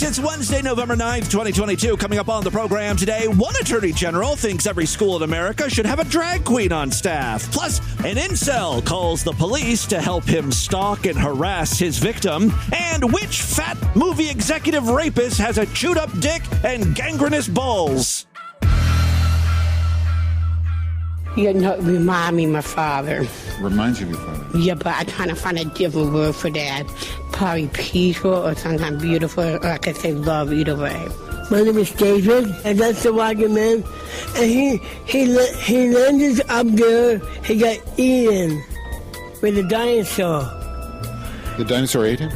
folks. It's Wednesday, November 9th, 2022. Coming up on the program today, one attorney general thinks every school in America should have a drag queen on staff. Plus, an incel calls the police to help him stalk and harass his victim. And which fat movie executive rapist has a chewed-up dick and gangrenous balls? You know, remind me of my father. Reminds you of your father? Yeah, but I trying to find a different word for that. Probably peaceful or sometimes beautiful, or I could say love either way. My name is David, and that's the white man. And he landed up there. He got eaten with a dinosaur. The dinosaur ate him?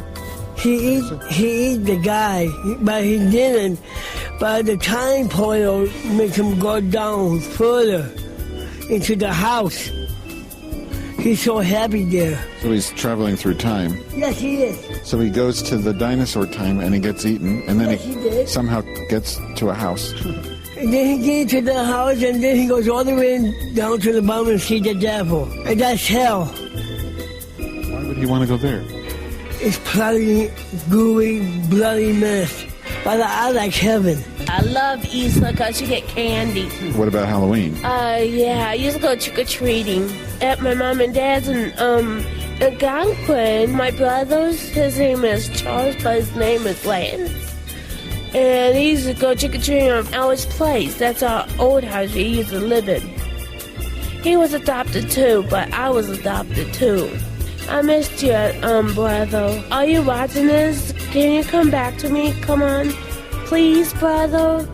He ate the guy, but he didn't. But the time portal makes him go down further into the house. He's so happy there. So he's traveling through time. Yes, he is. So he goes to the dinosaur time and he gets eaten, and then Yes, he did. somehow gets to a house. And then he gets to the house, and then he goes all the way down to the bottom and sees the devil. And that's hell. Why would he want to go there? It's bloody, gooey, bloody mess. But I like heaven. I love Easter because you get candy. What about Halloween? Yeah, I used to go trick-or-treating at my mom and dad's in Algonquin. My brother's, his name is Charles, but his name is Lance. And he used to go trick-or-treating on Alice Place. That's our old house we used to live in. He was adopted too, but I was adopted too. I missed you, brother. Are you watching this? Can you come back to me? Come on. Please, brother.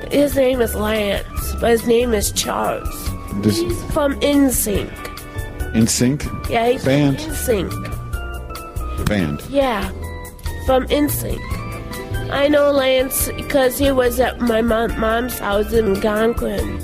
His name is Lance, but his name is Charles. He's from NSYNC. NSYNC? Yeah, he's Band? from NSYNC. The band? Yeah, from NSYNC. I know Lance because he was at my mom's house in Algonquin.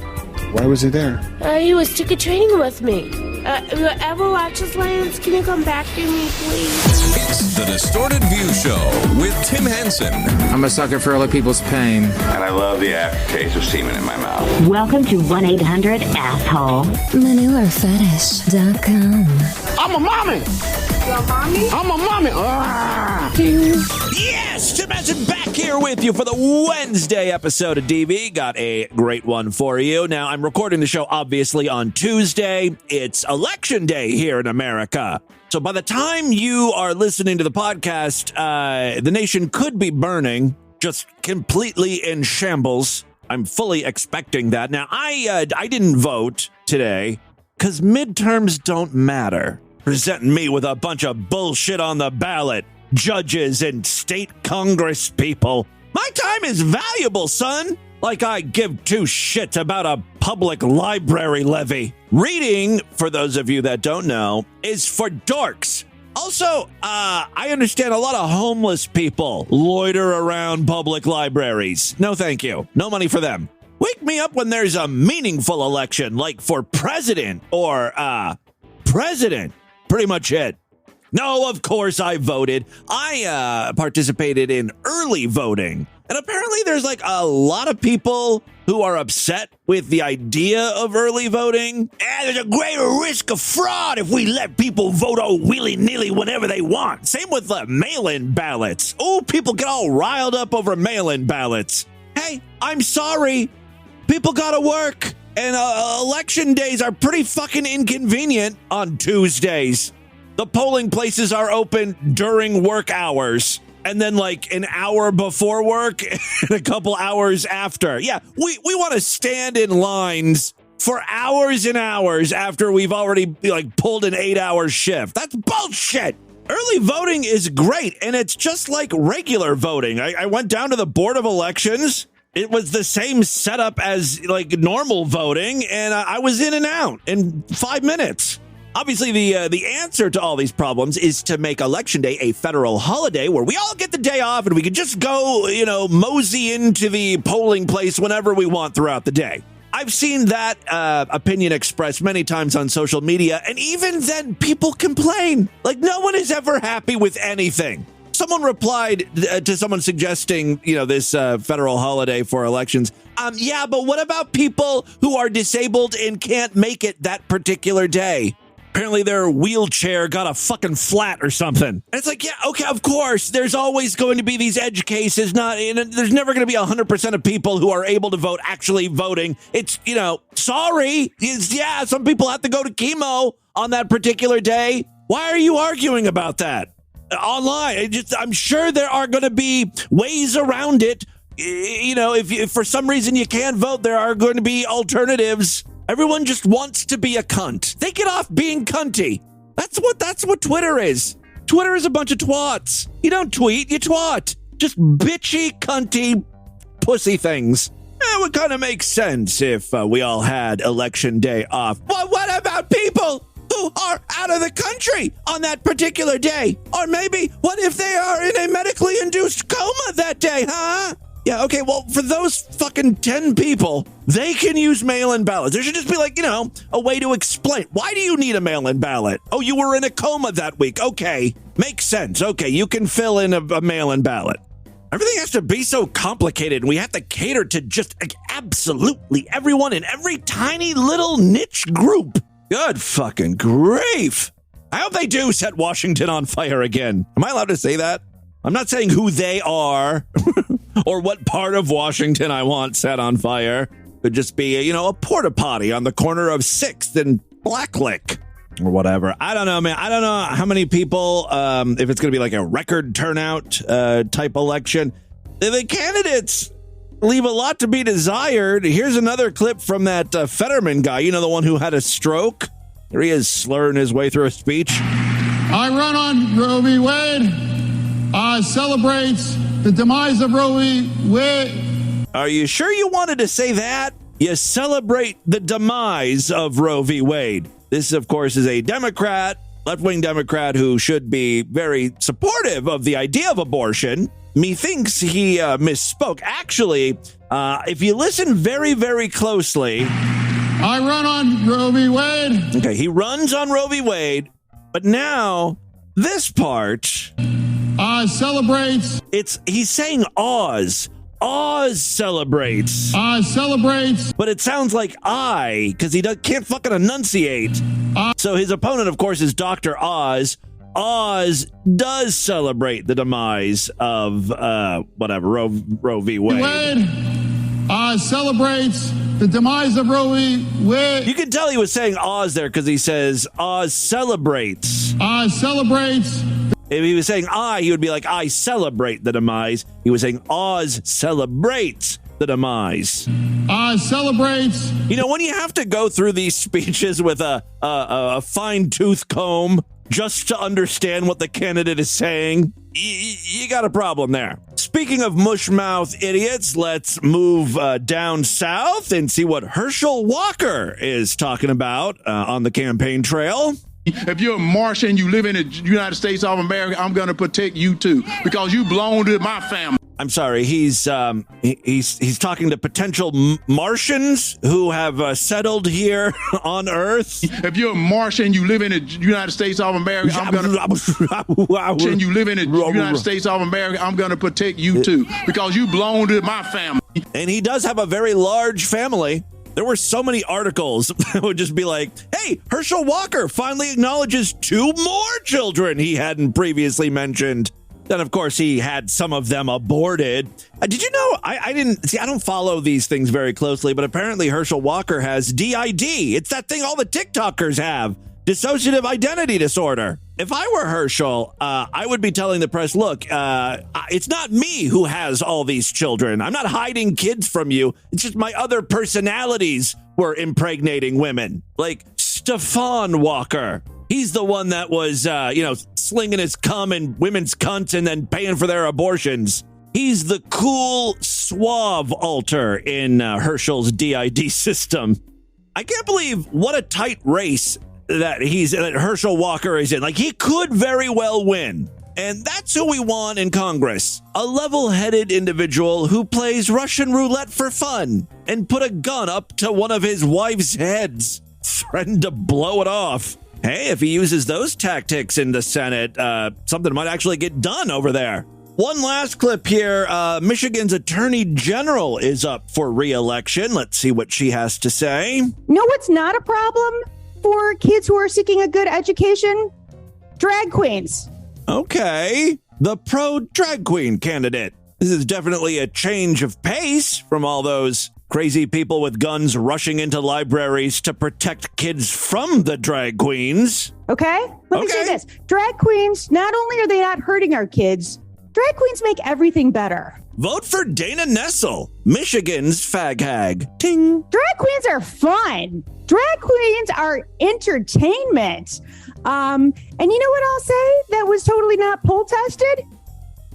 Why was he there? He was trick-or-treating with me. You ever watch this, Lance? Can you come back to me, please? It's the Distorted View Show with Tim Henson. I'm a sucker for other people's pain. And I love the aftertaste of semen in my mouth. Welcome to 1-800-ASSHOLE. ManureFetish.com. I'm a mommy. You're a mommy? I'm a mommy. Yes, Tim Henson back here with you for the Wednesday episode of DV. Got a great one for you. Now, I'm recording the show, obviously, on Tuesday. It's election day here in America. So by the time you are listening to the podcast, the nation could be burning, just completely in shambles. I'm fully expecting that. Now, I didn't vote today because midterms don't matter. Presenting me with a bunch of bullshit on the ballot. Judges and state Congress people. My time is valuable, son. Like I give two shits about a public library levy. Reading, for those of you that don't know, is for dorks. Also, I understand a lot of homeless people loiter around public libraries. No, thank you. No money for them. Wake me up when there's a meaningful election, like for president or, president. Pretty much it. No, of course I voted. I participated in early voting. And apparently there's like a lot of people who are upset with the idea of early voting. And there's a greater risk of fraud if we let people vote all willy-nilly whenever they want. Same with mail-in ballots. Oh, people get all riled up over mail-in ballots. Hey, I'm sorry. People gotta work. And election days are pretty fucking inconvenient on Tuesdays. The polling places are open during work hours and then like an hour before work and a couple hours after. Yeah, we want to stand in lines for hours and hours after we've already like pulled an 8-hour shift. That's bullshit. Early voting is great, and it's just like regular voting. I went down to the Board of Elections. It was the same setup as like normal voting, and I was in and out in 5 minutes. Obviously, the answer to all these problems is to make Election Day a federal holiday where we all get the day off and we can just go, mosey into the polling place whenever we want throughout the day. I've seen that opinion expressed many times on social media, and even then people complain. Like, no one is ever happy with anything. Someone replied to someone suggesting, this federal holiday for elections. Yeah, but what about people who are disabled and can't make it that particular day? Apparently their wheelchair got a fucking flat or something. And it's like, yeah, okay, of course, there's always going to be these edge cases. There's never going to be 100% of people who are able to vote actually voting. It's, sorry. Yeah, some people have to go to chemo on that particular day. Why are you arguing about that online? I'm sure there are going to be ways around it. If for some reason you can't vote, there are going to be alternatives. Everyone just wants to be a cunt. They get off being cunty. That's what Twitter is. Twitter is a bunch of twats. You don't tweet, you twat. Just bitchy, cunty, pussy things. It would kind of make sense if we all had election day off. Well, what about people who are out of the country on that particular day? Or maybe, what if they are in a medically induced coma that day, huh? Yeah, okay, well, for those fucking 10 people, they can use mail-in ballots. There should just be a way to explain. Why do you need a mail-in ballot? Oh, you were in a coma that week. Okay, makes sense. Okay, you can fill in a mail-in ballot. Everything has to be so complicated, and we have to cater to just absolutely everyone in every tiny little niche group. Good fucking grief. I hope they do set Washington on fire again. Am I allowed to say that? I'm not saying who they are or what part of Washington I want set on fire. Could just be, a porta potty on the corner of 6th and Blacklick or whatever. I don't know, man. I don't know how many people, if it's going to be like a record turnout type election. The candidates leave a lot to be desired. Here's another clip from that Fetterman guy, the one who had a stroke. There he is slurring his way through a speech. I run on Roe v. Wade. Celebrates the demise of Roe v. Wade. Are you sure you wanted to say that? You celebrate the demise of Roe v. Wade. This, of course, is a Democrat, left-wing Democrat who should be very supportive of the idea of abortion. Methinks he misspoke. Actually, if you listen very, very closely... I run on Roe v. Wade. Okay, he runs on Roe v. Wade, but now this part... celebrates. He's saying Oz. Oz celebrates. Celebrates. But it sounds like because he can't fucking enunciate. So his opponent, of course, is Dr. Oz. Oz does celebrate the demise of Roe v. Wade. Celebrates the demise of Roe v. Wade. You can tell he was saying Oz there because he says Oz celebrates. Celebrates. If he was saying he would be like, I celebrate the demise. He was saying Oz celebrates the demise. Celebrates. When you have to go through these speeches with a fine-tooth comb just to understand what the candidate is saying, you got a problem there. Speaking of mushmouth idiots, let's move down south and see what Herschel Walker is talking about on the campaign trail. If you're a Martian, you live in the United States of America, I'm going to protect you too, because you belong to my family. I'm sorry, he's talking to potential Martians who have settled here on Earth. If you're a Martian, you live in the United States of America, I'm going to you live in the United States of America, I'm going to protect you too, because you belong to my family. And he does have a very large family. There were so many articles that would just be like, hey, Herschel Walker finally acknowledges 2 more children he hadn't previously mentioned. Then, of course, he had some of them aborted. Did you know, I don't follow these things very closely, but apparently Herschel Walker has DID. It's that thing all the TikTokers have. Dissociative identity disorder. If I were Herschel, I would be telling the press, look, it's not me who has all these children. I'm not hiding kids from you. It's just my other personalities were impregnating women. Like Stefan Walker. He's the one that was, slinging his cum in women's cunts and then paying for their abortions. He's the cool, suave alter in Herschel's DID system. I can't believe what a tight race that Herschel Walker is in. Like, he could very well win. And that's who we want in Congress. A level-headed individual who plays Russian roulette for fun and put a gun up to one of his wife's heads, threatened to blow it off. Hey, if he uses those tactics in the Senate, something might actually get done over there. One last clip here. Michigan's Attorney General is up for re-election. Let's see what she has to say. No, what's not a problem? for kids who are seeking a good education? Drag queens. Okay. The pro drag queen candidate. This is definitely a change of pace from all those crazy people with guns rushing into libraries to protect kids from the drag queens. Okay? Let me say this. Drag queens, not only are they not hurting our kids, drag queens make everything better. Vote for Dana Nessel, Michigan's fag hag. Ting. Drag queens are fun. Drag queens are entertainment. And you know what I'll say that was totally not poll tested?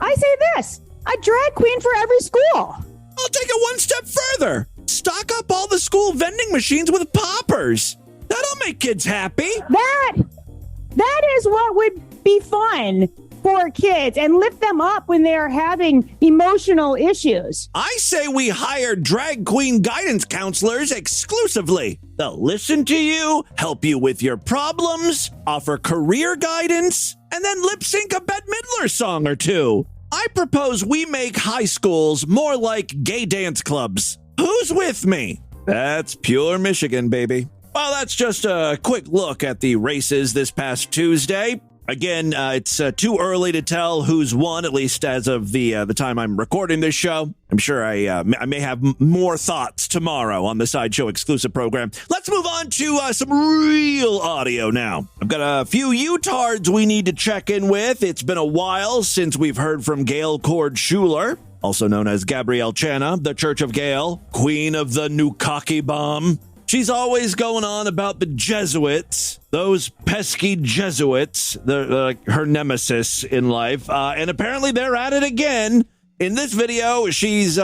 I say this, a drag queen for every school. I'll take it one step further. Stock up all the school vending machines with poppers. That'll make kids happy. That is what would be fun for kids and lift them up when they are having emotional issues. I say we hire drag queen guidance counselors exclusively. They'll listen to you, help you with your problems, offer career guidance, and then lip sync a Bette Midler song or two. I propose we make high schools more like gay dance clubs. Who's with me? That's pure Michigan, baby. Well, that's just a quick look at the races this past Tuesday. Again, it's too early to tell who's won, at least as of the time I'm recording this show. I'm sure I may have more thoughts tomorrow on the Sideshow exclusive program. Let's move on to some real audio now. I've got a few U-tards we need to check in with. It's been a while since we've heard from Gail Cord-Schuler, also known as Gabrielle Channa, the Church of Gail, queen of the Nukkake bomb. She's always going on about the Jesuits, those pesky Jesuits, her nemesis in life. And apparently they're at it again. In this video, she's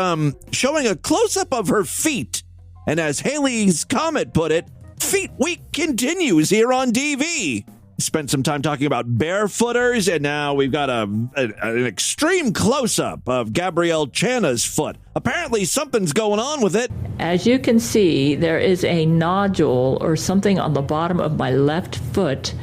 showing a close-up of her feet. And as Haley's Comet put it, Feet Week continues here on DV. Spent some time talking about barefooters, and now we've got an extreme close-up of Gabrielle Channa's foot. Apparently something's going on with it. As you can see, there is a nodule or something on the bottom of my left foot,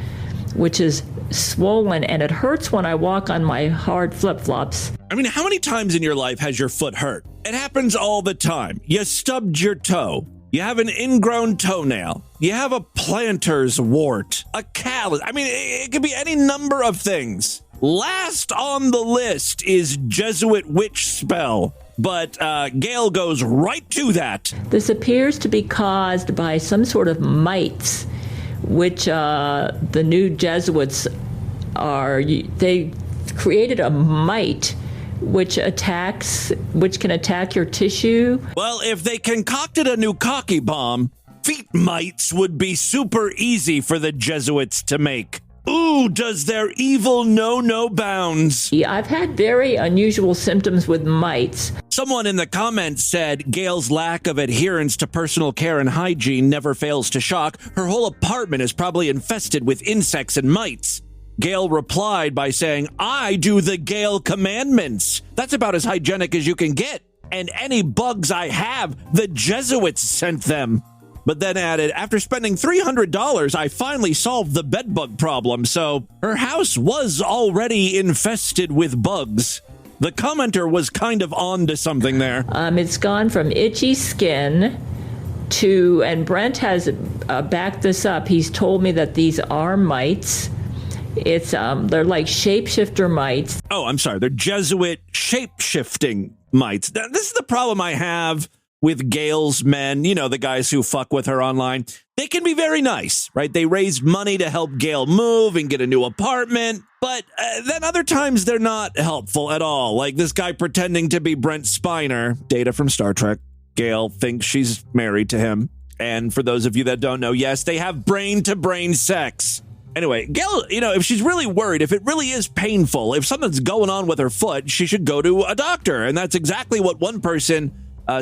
which is swollen, and it hurts when I walk on my hard flip-flops. I mean, how many times in your life has your foot hurt? It happens all the time. You stubbed your toe. You have an ingrown toenail. You have a plantar's wart, a callus. I mean, it could be any number of things. Last on the list is Jesuit witch spell, but Gail goes right to that. This appears to be caused by some sort of mites, which the new Jesuits are. They created a mite which can attack your tissue. Well, if they concocted a Nukkake bomb, feet mites would be super easy for the Jesuits to make. Ooh, does their evil know no bounds. Yeah, I've had very unusual symptoms with mites. Someone in the comments said Gail's lack of adherence to personal care and hygiene never fails to shock. Her whole apartment is probably infested with insects and mites. Gail replied by saying, I do the Gail commandments. That's about as hygienic as you can get. And any bugs I have, the Jesuits sent them. But then added, after spending $300, I finally solved the bedbug problem. So her house was already infested with bugs. The commenter was kind of on to something there. It's gone from itchy skin to, and Brent has backed this up. He's told me that these are mites. It's they're like shapeshifter mites. Oh, I'm sorry. They're Jesuit shape-shifting mites. This is the problem I have with Gail's men, you know, the guys who fuck with her online. They can be very nice, right? They raised money to help Gail move and get a new apartment. But then other times they're not helpful at all. Like this guy pretending to be Brent Spiner, Data from Star Trek. Gail thinks she's married to him. And for those of you that don't know, yes, they have brain-to-brain sex. Anyway, Gail, you know, if she's really worried, if it really is painful, if something's going on with her foot, she should go to a doctor. And that's exactly what one person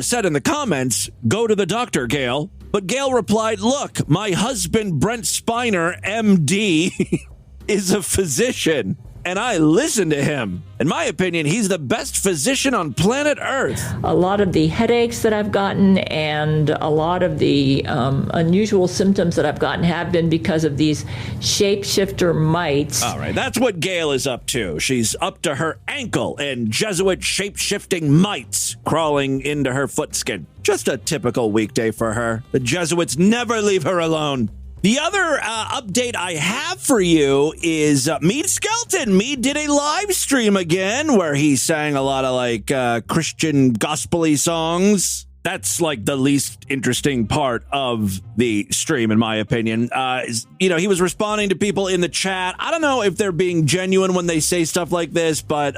said in the comments. Go to the doctor, Gail. But Gail replied, look, my husband, Brent Spiner, MD, is a physician. And I listen to him. In my opinion, he's the best physician on planet Earth. A lot of the headaches that I've gotten and a lot of the unusual symptoms that I've gotten have been because of these shapeshifter mites. All right, that's what Gail is up to. She's up to her ankle in Jesuit shape-shifting mites crawling into her foot skin. Just a typical weekday for her. The Jesuits never leave her alone. The other update I have for you is Meade Skelton. Meade did a live stream again where he sang a lot of like Christian gospel-y songs. That's like the least interesting part of the stream, in my opinion. He was responding to people in the chat. I don't know if they're being genuine when they say stuff like this, but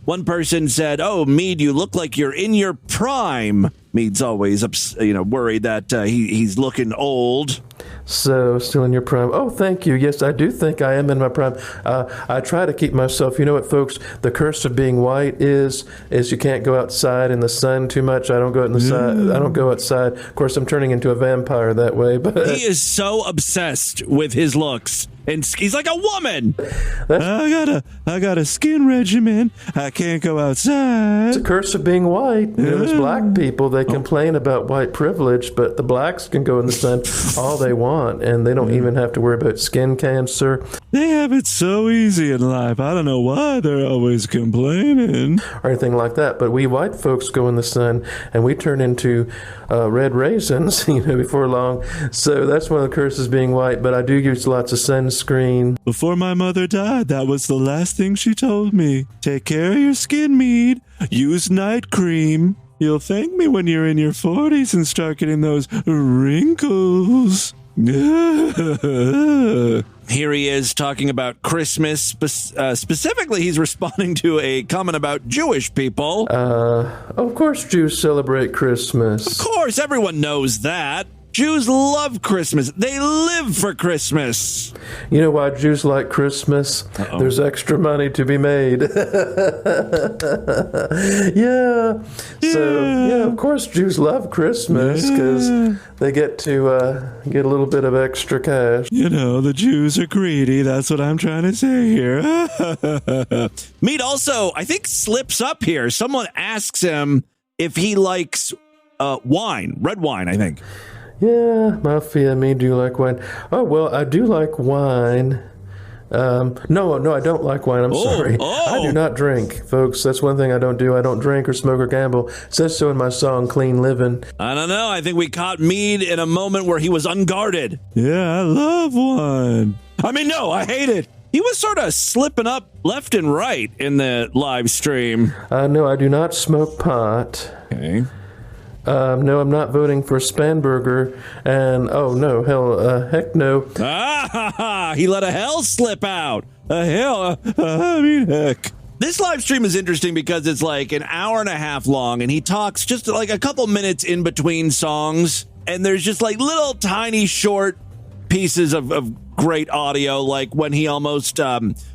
one person said, "Oh, Meade, you look like you're in your prime." Meade's always, worried that he's looking old. So, still in your prime. Oh, thank you. Yes, I do think I am in my prime. I try to keep myself. You know what, folks? The curse of being white is you can't go outside in the sun too much. I don't go outside. Of course, I'm turning into a vampire that way. But he is so obsessed with his looks. And he's like a woman. I got a skin regimen. I can't go outside. It's a curse of being white. There's black people. They complain about white privilege, but the blacks can go in the sun all they want, and they don't even have to worry about skin cancer. They have it so easy in life. I don't know why they're always complaining. Or anything like that. But we white folks go in the sun, and we turn into red raisins, before long. So that's one of the curses of being white. But I do use lots of sunscreen. Before my mother died, that was the last thing she told me. Take care of your skin, Meade. Use night cream. You'll thank me when you're in your 40s and start getting those wrinkles. Here he is talking about Christmas. Specifically, he's responding to a comment about Jewish people. Of course Jews celebrate Christmas. Of course, everyone knows that. Jews love Christmas. They live for Christmas. You know why Jews like Christmas? Uh-oh. There's extra money to be made. Yeah. So, of course Jews love Christmas because they get to get a little bit of extra cash. The Jews are greedy. That's what I'm trying to say here. Meade also, I think, slips up here. Someone asks him if he likes wine, red wine, I think. Yeah, Mafia, me, do you like wine? Oh, well, I do like wine. No, I don't like wine. I'm sorry. I do not drink, folks. That's one thing I don't do. I don't drink or smoke or gamble. It says so in my song, Clean Living. I don't know. I think we caught Meade in a moment where he was unguarded. Yeah, I love wine. No, I hate it. He was sort of slipping up left and right in the live stream. No, I do not smoke pot. Okay. No, I'm not voting for Spanberger, and heck no. He let a hell slip out. Heck. This live stream is interesting because it's like an hour and a half long, and he talks just like a couple minutes in between songs, and there's just like little tiny short pieces of great audio, like when he almost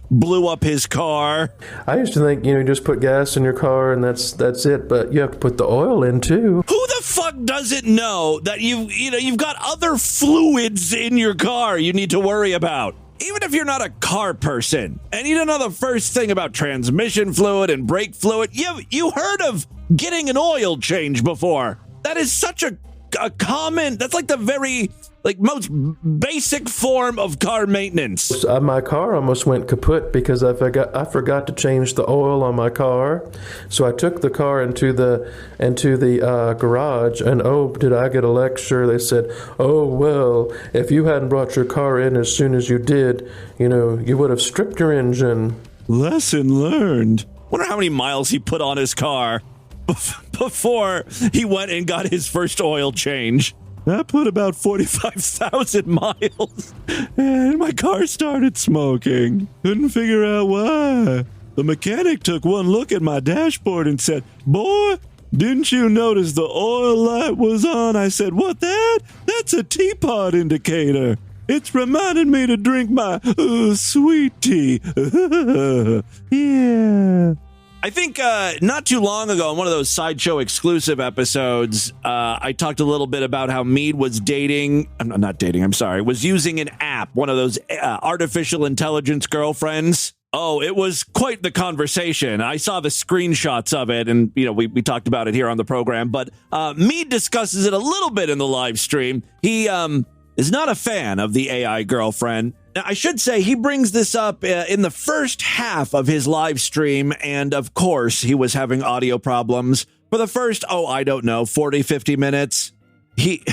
blew up his car. I used to think, you just put gas in your car and that's it, but you have to put the oil in too. Who the fuck doesn't know that you've got other fluids in your car you need to worry about? Even if you're not a car person, and you don't know the first thing about transmission fluid and brake fluid, you heard of getting an oil change before. That is such a common, that's like the very most basic form of car maintenance. My car almost went kaput because I forgot to change the oil on my car. So I took the car into the garage, and did I get a lecture? They said, "Oh well, if you hadn't brought your car in as soon as you did, you would have stripped your engine." Lesson learned. Wonder how many miles he put on his car before he went and got his first oil change. I put about 45,000 miles, and my car started smoking. Couldn't figure out why. The mechanic took one look at my dashboard and said, "Boy, didn't you notice the oil light was on?" I said, "What, that? That's a teapot indicator. It's reminding me to drink my sweet tea." Yeah. I think not too long ago in one of those Sideshow exclusive episodes, I talked a little bit about how Meade was was using an app, one of those artificial intelligence girlfriends. Oh, it was quite the conversation. I saw the screenshots of it, and we talked about it here on the program, but Meade discusses it a little bit in the live stream. He is not a fan of the AI girlfriend. Now, I should say he brings this up in the first half of his live stream, and of course, he was having audio problems. For the first, 40, 50 minutes, he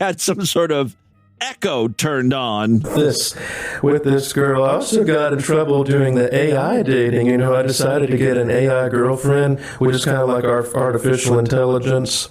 had some sort of echo turned on. With this girl, I also got in trouble doing the AI dating. You know, I decided to get an AI girlfriend, which is kind of like our artificial intelligence.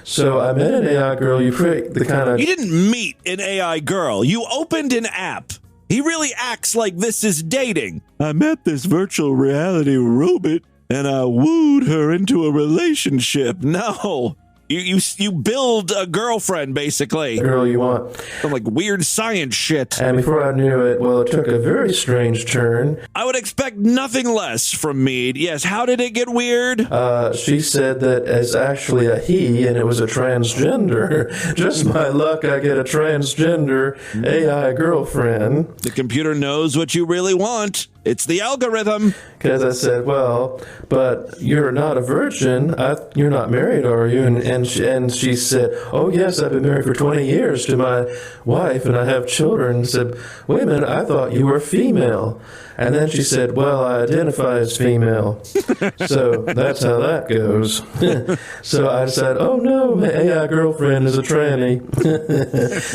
So I met an AI girl. You didn't meet an AI girl. You opened an app. He really acts like this is dating. I met this virtual reality robot, and I wooed her into a relationship. No. You build a girlfriend, basically. The girl you want. Some like weird science shit. And before I knew it, well, it took a very strange turn. I would expect nothing less from Meade. Yes, how did it get weird? She said that it's actually a he, and it was a transgender. Just my luck, I get a transgender AI girlfriend. The computer knows what you really want. It's the algorithm. Because I said, well, but you're not a virgin. You're not married, are you? And she said, oh, yes, I've been married for 20 years to my wife, and I have children. I said, wait a minute, I thought you were female. And then she said, well, I identify as female. So that's how that goes. So I said, oh, no, my AI girlfriend is a tranny.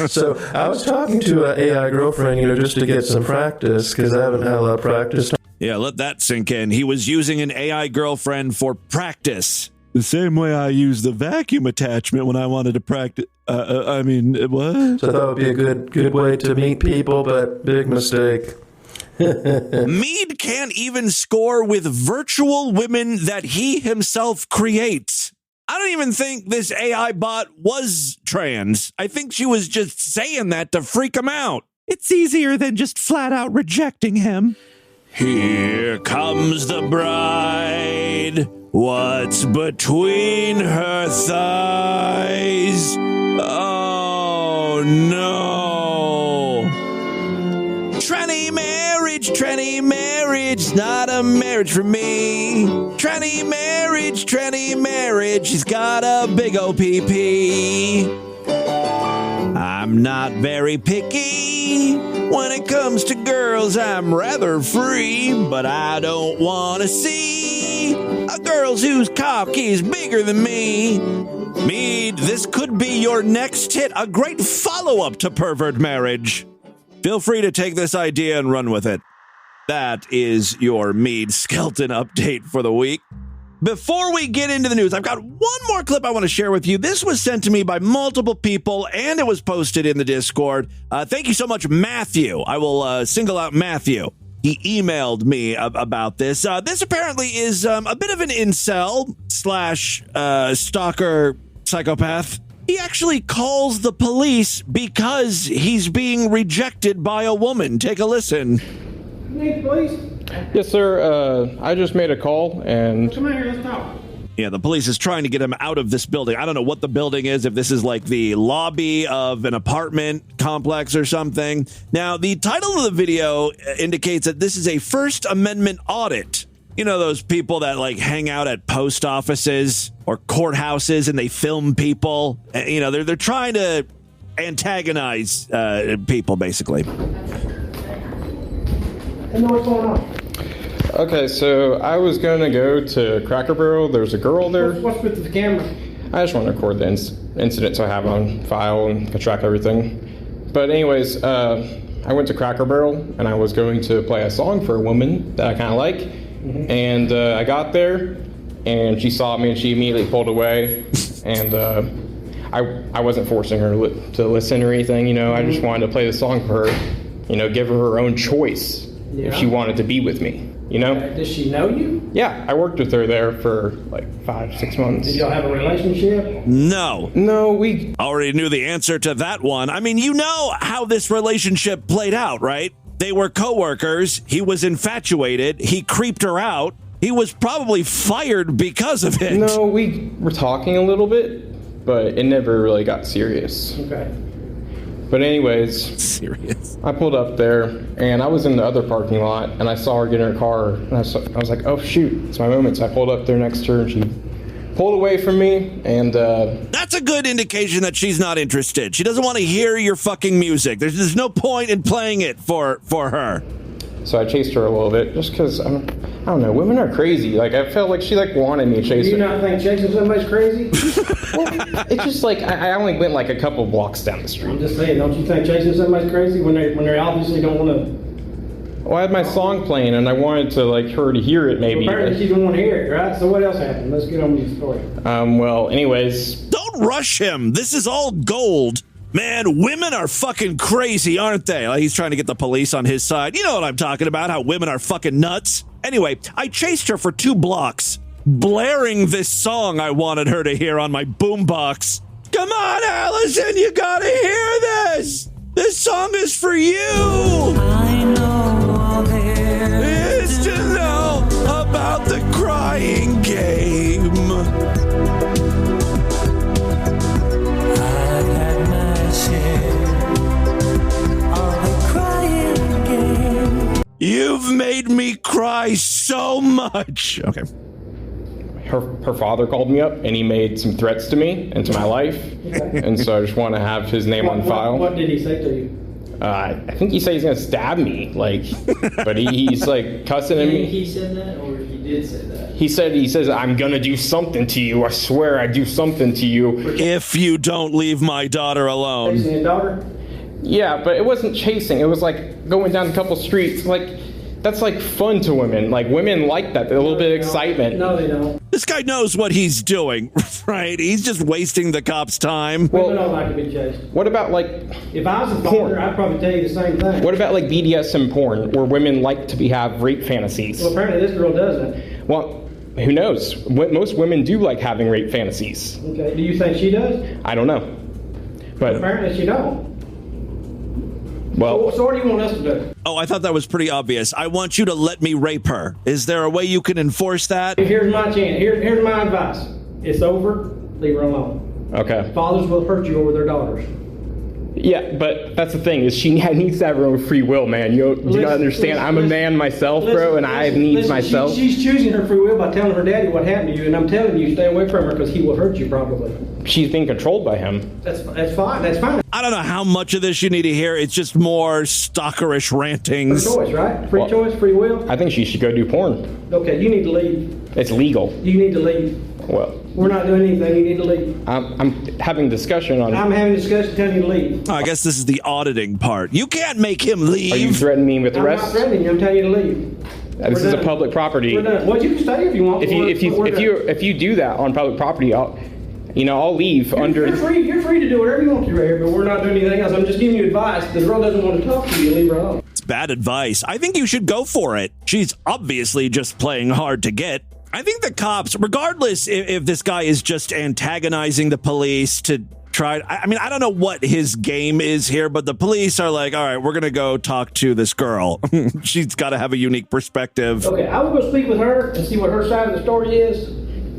So I was talking to an AI girlfriend, just to get some practice, because I haven't had a lot of practice. Yeah, let that sink in. He was using an AI girlfriend for practice. The same way I used the vacuum attachment when I wanted to practice. What? So I thought it would be a good way to meet people, but big mistake. Meade can't even score with virtual women that he himself creates. I don't even think this AI bot was trans. I think she was just saying that to freak him out. It's easier than just flat out rejecting him. Here comes the bride. What's between her thighs? Oh, no. Tranny marriage, not a marriage for me. Tranny marriage, she's got a big OPP. I'm not very picky. When it comes to girls, I'm rather free, but I don't want to see a girl whose cock is bigger than me. Meade, this could be your next hit, a great follow-up to Pervert Marriage. Feel free to take this idea and run with it. That is your Meade Skelton update for the week. Before we get into the news, I've got one more clip I want to share with you. This was sent to me by multiple people, and it was posted in the Discord. Thank you so much, Matthew. I will single out Matthew. He emailed me about this. This apparently is a bit of an incel / stalker psychopath. He actually calls the police because he's being rejected by a woman. Take a listen. Hey, police? Yes, sir. I just made a call and... Come here, let's talk. Yeah, the police is trying to get him out of this building. I don't know what the building is, if this is like the lobby of an apartment complex or something. Now, the title of the video indicates that this is a First Amendment audit. You know those people that like hang out at post offices or courthouses and they film people? They're trying to antagonize people, basically. What's going on? Okay, so I was going to go to Cracker Barrel. There's a girl there. What's with the camera? I just want to record the incident so I have it on file and can track everything. But anyways, I went to Cracker Barrel and I was going to play a song for a woman that I kind of like. Mm-hmm. And I got there and she saw me and she immediately pulled away. And I wasn't forcing her to listen or anything, I just wanted to play the song for her, give her her own choice if she wanted to be with me. Does she know you? Yeah, I worked with her there for like 5-6 months. Did y'all have a relationship? No, we already knew the answer to that one. I mean, you know how this relationship played out, right? They were coworkers. He was infatuated. He creeped her out. He was probably fired because of it. No, we were talking a little bit, but it never really got serious. Okay. But anyways, serious. I pulled up there, and I was in the other parking lot, and I saw her get in her car, and I was like, oh, shoot, it's my moment. So I pulled up there next to her, and she pulled away from me, and... That's a good indication that she's not interested. She doesn't want to hear your fucking music. There's no point in playing it for her. So I chased her a little bit just because, I don't know, women are crazy. Like, I felt like she, like, wanted me to chase her. Do you not think chasing somebody's crazy? Well, it's just like, I only went, like, a couple blocks down the street. I'm just saying, don't you think chasing somebody's crazy when they obviously don't want to? Well, I had my song playing, and I wanted to, like, her to hear it, maybe. Well, apparently she didn't want to hear it, right? So what else happened? Let's get on with the story. Well, anyways. Don't rush him. This is all gold. Man, women are fucking crazy, aren't they? Like, he's trying to get the police on his side. You know what I'm talking about, how women are fucking nuts. Anyway, I chased her for 2 blocks, blaring this song I wanted her to hear on my boombox. Come on, Allison, you gotta hear this. This song is for you. I know all there is to know about the crying game. You've made me cry so much. Okay. Her father called me up, and he made some threats to me and to my life. Okay. And so I just want to have his name on file. What did he say to you? I think he said he's going to stab me, like, but he's like cussing at me. He said that, or he did say that? He says, I'm going to do something to you. I swear I do something to you. If you don't leave my daughter alone. Chasing your daughter? Yeah, but it wasn't chasing. It was like going down a couple streets. Like, that's like fun to women. Like, women like that. A little bit of excitement. No, they don't. This guy knows what he's doing, right? He's just wasting the cop's time. Women don't like to be chased. What about, like, if I was a porn, I'd probably tell you the same thing. What about, like, BDSM porn, where women like to have rape fantasies? Well, apparently this girl doesn't. Well, who knows? Most women do like having rape fantasies. Okay. Do you think she does? I don't know. But apparently she don't. Well, so what do you want us to do? Oh, I thought that was pretty obvious. I want you to let me rape her. Is there a way you can enforce that? Here's my chance. Here's my advice. It's over. Leave her alone. Okay. Fathers will hurt you over their daughters. Yeah, but that's the thing, is she needs to have her own free will, man. You do not understand. I'm a man myself, bro, and I have needs myself. She's choosing her free will by telling her daddy what happened to you, and I'm telling you, stay away from her because he will hurt you probably. She's being controlled by him. That's fine. That's fine. I don't know how much of this you need to hear. It's just more stalkerish rantings. Free choice, right? Free choice, free will. I think she should go do porn. Okay, you need to leave. It's legal. You need to leave. Well, we're not doing anything. You need to leave. I'm having discussion on it. I'm having a discussion telling you to leave. Oh, I guess this is the auditing part. You can't make him leave. Are you threatening me with arrest? I'm not threatening you. I'm telling you to leave. This is a public property. We're done. Well, you can stay if you want. If you do that on public property, I'll leave under. You're free to do whatever you want to right here, but we're not doing anything else. I'm just giving you advice. The girl doesn't want to talk to you. Leave her alone. It's bad advice. I think you should go for it. She's obviously just playing hard to get. I think the cops, regardless if this guy is just antagonizing the police to try, I mean, I don't know what his game is here, but the police are like, all right, we're going to go talk to this girl. She's got to have a unique perspective. Okay, I will go speak with her and see what her side of the story is,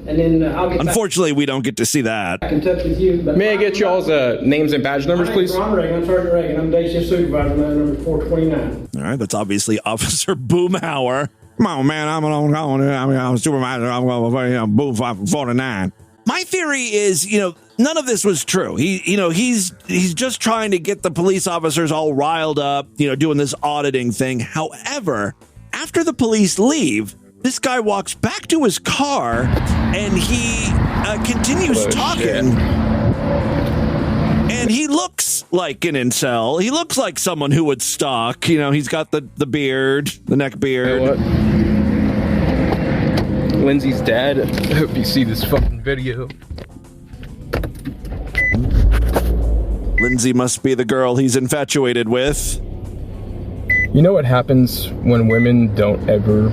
and then I'll get Unfortunately, we don't get to see that. back in touch with you. May I get y'all's names and badge numbers, please? I'm Reagan. I'm Sergeant Reagan. I'm day shift supervisor, number 429. All right, that's obviously Officer Boomhauer. Come on, man, I'm a supervisor. I'm Boom 49. My theory is, none of this was true. He's just trying to get the police officers all riled up, doing this auditing thing. However, after the police leave, this guy walks back to his car and he continues talking. Shit. And he looks like an incel. He looks like someone who would stalk. He's got the beard, the neck beard. You know what? Lindsay's dad. I hope you see this fucking video. Lindsay must be the girl he's infatuated with. You know what happens when women don't ever,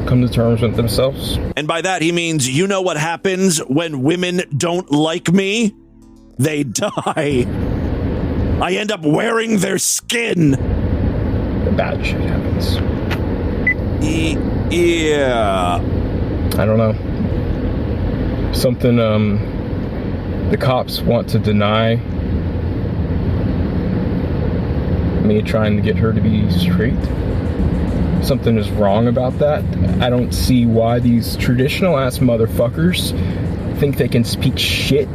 come to terms with themselves? And by that, he means, you know what happens when women don't like me? They die. I end up wearing their skin. Bad shit happens. Yeah. I don't know. Something, the cops want to deny me trying to get her to be straight. Something is wrong about that. I don't see why these traditional ass motherfuckers think they can speak shit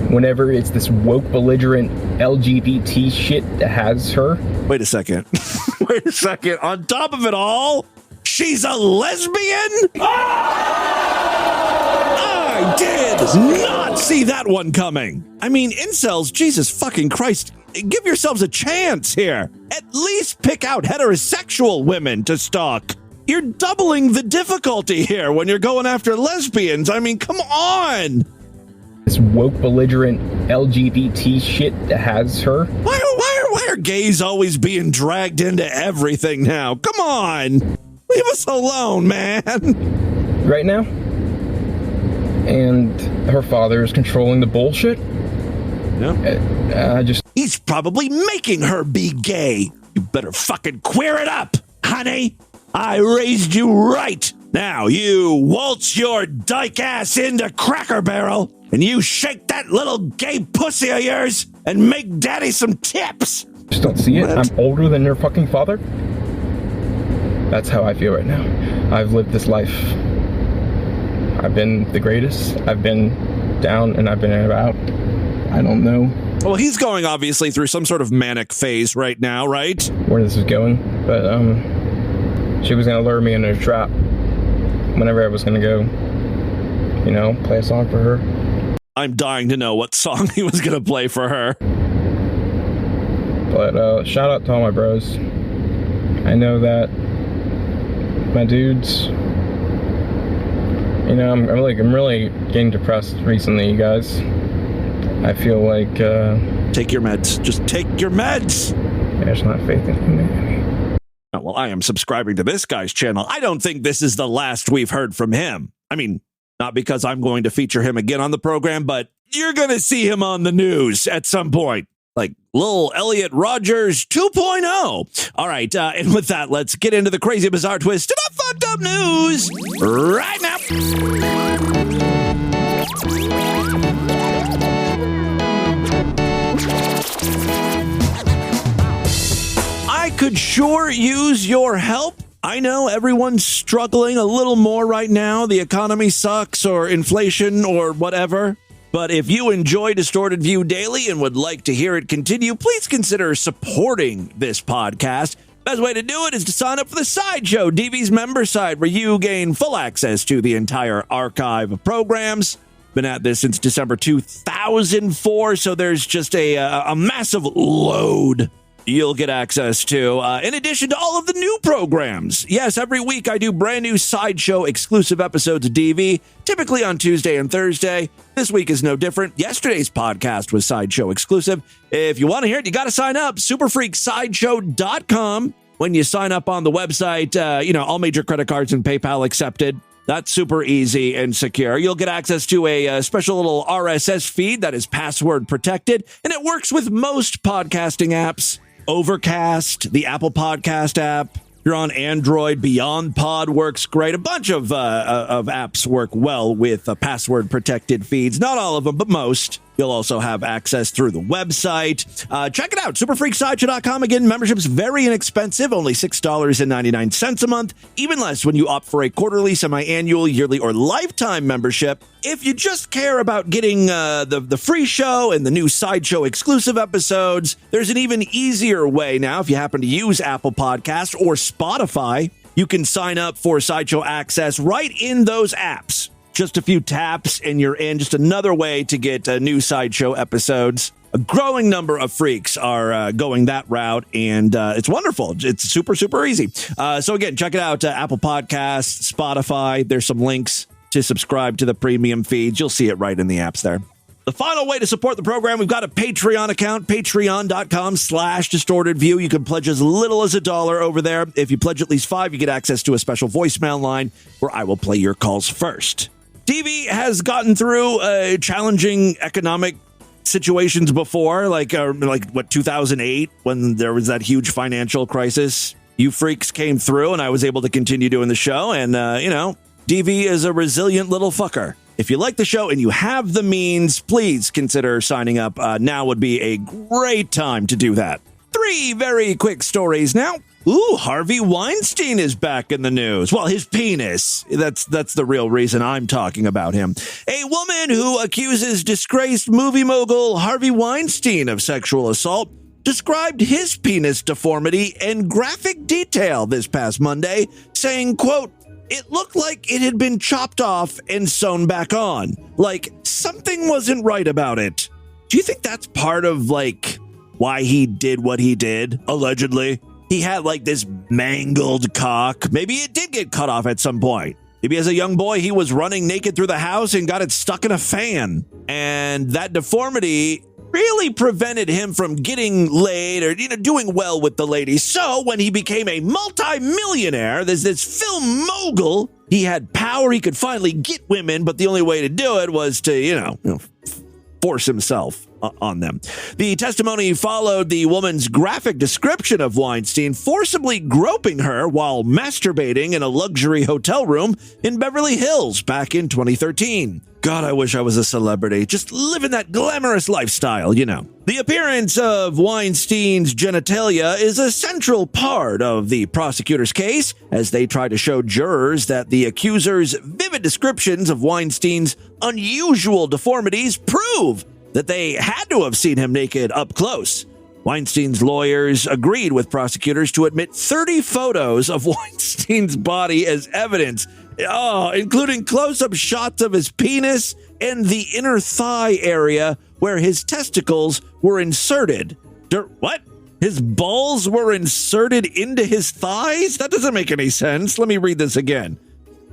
whenever it's this woke belligerent LGBT shit that has her. Wait a second. Wait a second. On top of it all, she's a lesbian? I did not see that one coming. I mean, incels, Jesus fucking Christ, give yourselves a chance here. At least pick out heterosexual women to stalk. You're doubling the difficulty here when you're going after lesbians. I mean, come on. This woke, belligerent LGBT shit that has her. Why are gays always being dragged into everything now? Come on. Leave us alone, man. Right now? And her father is controlling the bullshit? Yeah. He's probably making her be gay. You better fucking queer it up, honey. I raised you right. Now you waltz your dyke ass into Cracker Barrel and you shake that little gay pussy of yours and make daddy some tips. Just don't see it. I'm older than your fucking father. That's how I feel right now. I've lived this life. I've been the greatest. I've been down and I've been about. I don't know. Well, he's going obviously through some sort of manic phase right now, right? Where this is going. But she was going to lure me into a trap whenever I was going to go, play a song for her. I'm dying to know what song he was going to play for her. But shout out to all my bros. I know that my dudes, I'm really getting depressed recently, you guys. I feel like take your meds. Just take your meds. There's not faith in humanity. Oh, well, I am subscribing to this guy's channel. I don't think this is the last we've heard from him. I mean, not because I'm going to feature him again on the program, but you're going to see him on the news at some point. Like Lil Elliot Rogers 2.0. All right, and with that, let's get into the crazy, bizarre twist to the fucked up news right now. I could sure use your help. I know everyone's struggling a little more right now. The economy sucks, or inflation, or whatever. But if you enjoy Distorted View Daily and would like to hear it continue, please consider supporting this podcast. Best way to do it is to sign up for the Sideshow, DV's member site, where you gain full access to the entire archive of programs. Been at this since December 2004, so there's just a massive load you'll get access to, in addition to all of the new programs. Yes, every week I do brand new Sideshow exclusive episodes of DV, typically on Tuesday and Thursday. This week is no different. Yesterday's podcast was Sideshow exclusive. If you want to hear it, you got to sign up. Superfreaksideshow.com. When you sign up on the website, all major credit cards and PayPal accepted. That's super easy and secure. You'll get access to a special little RSS feed that is password protected, and it works with most podcasting apps. Overcast, the Apple Podcast app. You're on Android. Beyond Pod works great. A bunch of apps work well with password protected feeds. Not all of them, but most. You'll also have access through the website. Check it out, superfreaksideshow.com. Again, membership's very inexpensive, only $6.99 a month, even less when you opt for a quarterly, semi-annual, yearly, or lifetime membership. If you just care about getting the free show and the new Sideshow exclusive episodes, there's an even easier way now. If you happen to use Apple Podcasts or Spotify, you can sign up for Sideshow access right in those apps. Just a few taps and you're in. Just another way to get new Sideshow episodes. A growing number of freaks are going that route, and it's wonderful. It's super, super easy. So again, check it out. Apple Podcasts, Spotify. There's some links to subscribe to the premium feeds. You'll see it right in the apps there. The final way to support the program, we've got a Patreon account, patreon.com/distortedview. You can pledge as little as $1 over there. If you pledge at least $5, you get access to a special voicemail line where I will play your calls first. DV has gotten through challenging economic situations before, like 2008, when there was that huge financial crisis. You freaks came through, and I was able to continue doing the show. And, DV is a resilient little fucker. If you like the show and you have the means, please consider signing up. Now would be a great time to do that. 3 very quick stories now. Ooh, Harvey Weinstein is back in the news. Well, his penis. That's the real reason I'm talking about him. A woman who accuses disgraced movie mogul Harvey Weinstein of sexual assault described his penis deformity in graphic detail this past Monday, saying, quote, "It looked like it had been chopped off and sewn back on. Like something wasn't right about it." Do you think that's part of like why he did what he did, allegedly? He had like this mangled cock. Maybe it did get cut off at some point. Maybe as a young boy, he was running naked through the house and got it stuck in a fan. And that deformity really prevented him from getting laid or, doing well with the ladies. So when he became a multi-millionaire, there's this film mogul. He had power. He could finally get women, but the only way to do it was to, force himself on them. The testimony followed the woman's graphic description of Weinstein forcibly groping her while masturbating in a luxury hotel room in Beverly Hills back in 2013. God, I wish I was a celebrity, just living that glamorous lifestyle, The appearance of Weinstein's genitalia is a central part of the prosecutor's case, as they try to show jurors that the accuser's vivid descriptions of Weinstein's unusual deformities prove that they had to have seen him naked up close. Weinstein's lawyers agreed with prosecutors to admit 30 photos of Weinstein's body as evidence, including close-up shots of his penis and the inner thigh area where his testicles were inserted. What? His balls were inserted into his thighs? That doesn't make any sense. Let me read this again.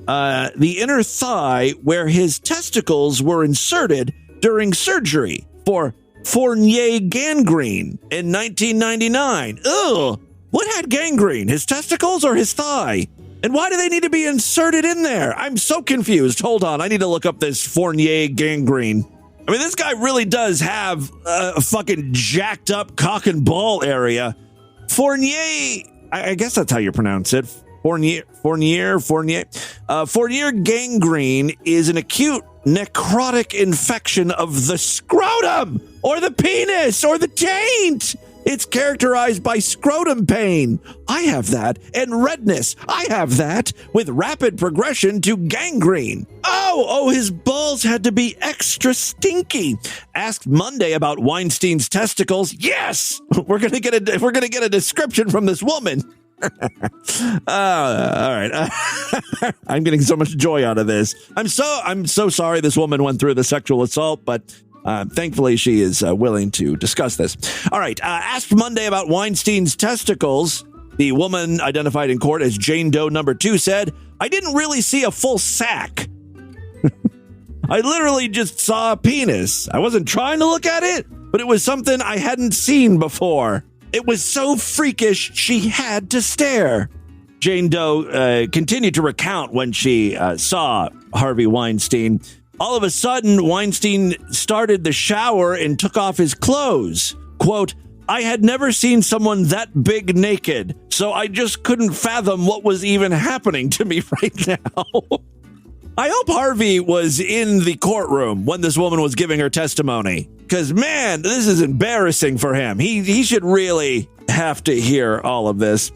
The inner thigh where his testicles were inserted during surgery for Fournier gangrene in 1999. Ugh! What had gangrene? His testicles or his thigh? And why do they need to be inserted in there? I'm so confused. Hold on, I need to look up this Fournier gangrene. I mean, this guy really does have a fucking jacked up cock and ball area. Fournier, I guess that's how you pronounce it. Fournier gangrene is an acute necrotic infection of the scrotum or the penis or the taint. It's characterized by scrotum pain. I have that. And redness. I have that. With rapid progression to gangrene. Oh, his balls had to be extra stinky. Asked Monday about Weinstein's testicles. Yes, we're gonna get a description from this woman. All right. I'm getting so much joy out of this. I'm so sorry this woman went through the sexual assault, but thankfully she is willing to discuss this. All right. Asked Monday about Weinstein's testicles, the woman identified in court as Jane Doe number 2 said, "I didn't really see a full sack. I literally just saw a penis. I wasn't trying to look at it, but it was something I hadn't seen before. It was so freakish, she had to stare." Jane Doe continued to recount when she saw Harvey Weinstein. All of a sudden, Weinstein started the shower and took off his clothes. Quote, "I had never seen someone that big naked, so I just couldn't fathom what was even happening to me right now." I hope Harvey was in the courtroom when this woman was giving her testimony. Because, man, this is embarrassing for him. He should really have to hear all of this.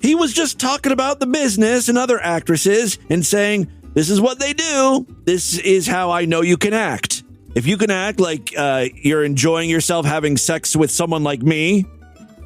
He was just talking about the business and other actresses and saying, "This is what they do. This is how I know you can act. If you can act like you're enjoying yourself having sex with someone like me,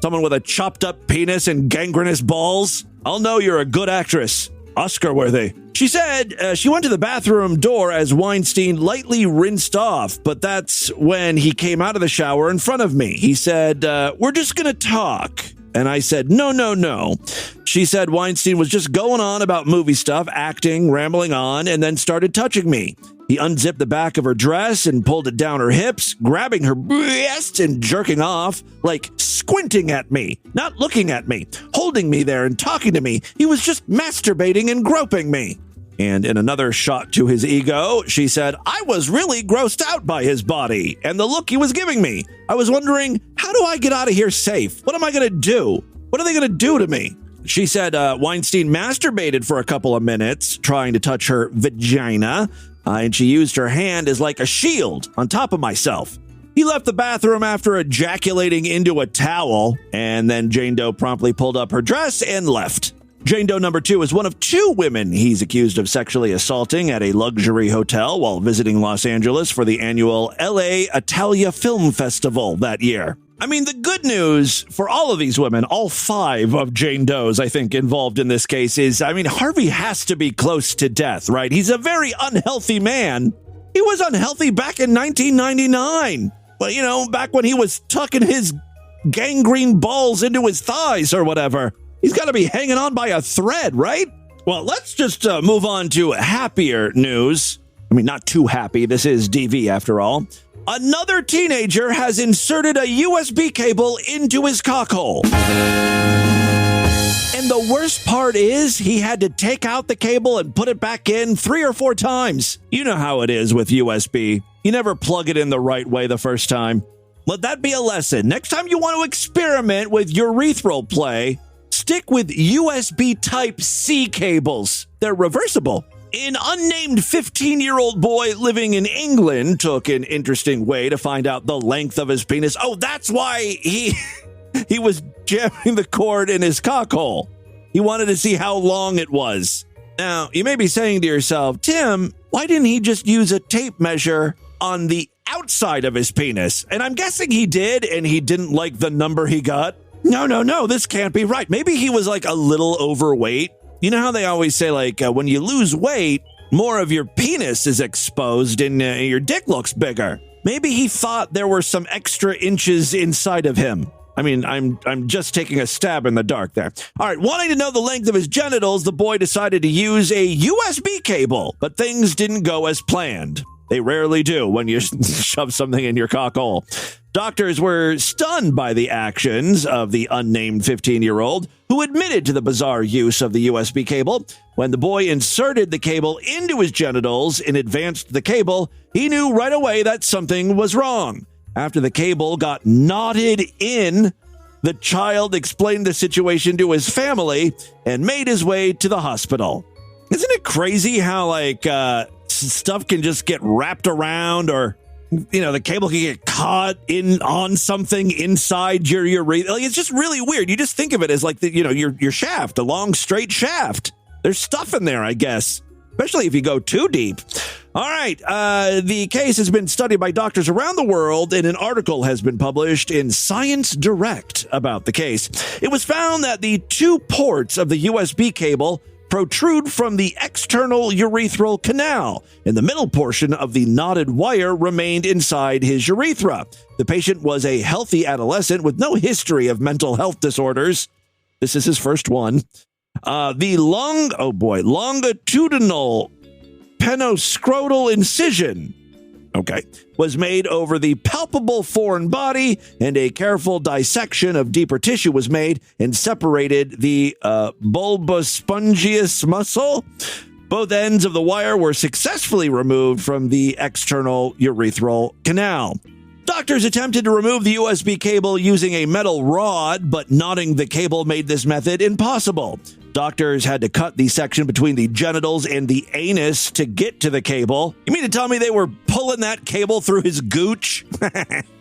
someone with a chopped up penis and gangrenous balls, I'll know you're a good actress. Oscar worthy." She said she went to the bathroom door as Weinstein lightly rinsed off, but that's when he came out of the shower in front of me. He said, "We're just going to talk." And I said, No. She said Weinstein was just going on about movie stuff, acting, rambling on, and then started touching me. He unzipped the back of her dress and pulled it down her hips, grabbing her breasts and jerking off, like squinting at me, not looking at me, holding me there and talking to me. He was just masturbating and groping me. And in another shot to his ego, she said, "I was really grossed out by his body and the look he was giving me. I was wondering, how do I get out of here safe? What am I going to do? What are they going to do to me?" She said Weinstein masturbated for a couple of minutes, trying to touch her vagina, and she used her hand as like a shield on top of myself. He left the bathroom after ejaculating into a towel, and then Jane Doe promptly pulled up her dress and left. Jane Doe number 2 is one of 2 women he's accused of sexually assaulting at a luxury hotel while visiting Los Angeles for the annual LA Italia Film Festival that year. I mean, the good news for all of these women, all 5 of Jane Doe's, I think, involved in this case is, I mean, Harvey has to be close to death, right? He's a very unhealthy man. He was unhealthy back in 1999. But, you know, back when he was tucking his gangrene balls into his thighs or whatever. He's got to be hanging on by a thread, right? Well, let's just move on to happier news. I mean, not too happy. This is DV after all. Another teenager has inserted a USB cable into his cockhole. And the worst part is he had to take out the cable and put it back in 3 or 4 times. You know how it is with USB. You never plug it in the right way the first time. Let that be a lesson. Next time you want to experiment with urethral play, stick with USB Type-C cables. They're reversible. An unnamed 15-year-old boy living in England took an interesting way to find out the length of his penis. Oh, that's why he was jamming the cord in his cockhole. He wanted to see how long it was. Now, you may be saying to yourself, Tim, why didn't he just use a tape measure on the outside of his penis? And I'm guessing he did, and he didn't like the number he got. No, this can't be right. Maybe he was like a little overweight. You know how they always say, like, when you lose weight, more of your penis is exposed and your dick looks bigger. Maybe he thought there were some extra inches inside of him. I mean, I'm just taking a stab in the dark there. All right, wanting to know the length of his genitals, the boy decided to use a USB cable, but things didn't go as planned. They rarely do when you shove something in your cockhole. Doctors were stunned by the actions of the unnamed 15-year-old, who admitted to the bizarre use of the USB cable. When the boy inserted the cable into his genitals and advanced the cable, he knew right away that something was wrong. After the cable got knotted in, the child explained the situation to his family and made his way to the hospital. Isn't it crazy how, like, stuff can just get wrapped around, or, you know, the cable can get caught on something inside your urethra? Like, it's just really weird. You just think of it as like your shaft, a long straight shaft. There's stuff in there, I guess, especially if you go too deep. All right, the case has been studied by doctors around the world, and an article has been published in Science Direct about the case. It was found that the 2 ports of the USB cable protrude from the external urethral canal, and the middle portion of the knotted wire remained inside his urethra. The patient was a healthy adolescent with no history of mental health disorders. This is his first one. The longitudinal penoscrotal incision, was made over the palpable foreign body, and a careful dissection of deeper tissue was made and separated the bulbospongius muscle. Both ends of the wire were successfully removed from the external urethral canal. Doctors attempted to remove the USB cable using a metal rod, but knotting the cable made this method impossible. Doctors had to cut the section between the genitals and the anus to get to the cable. You mean to tell me they were pulling that cable through his gooch? Well,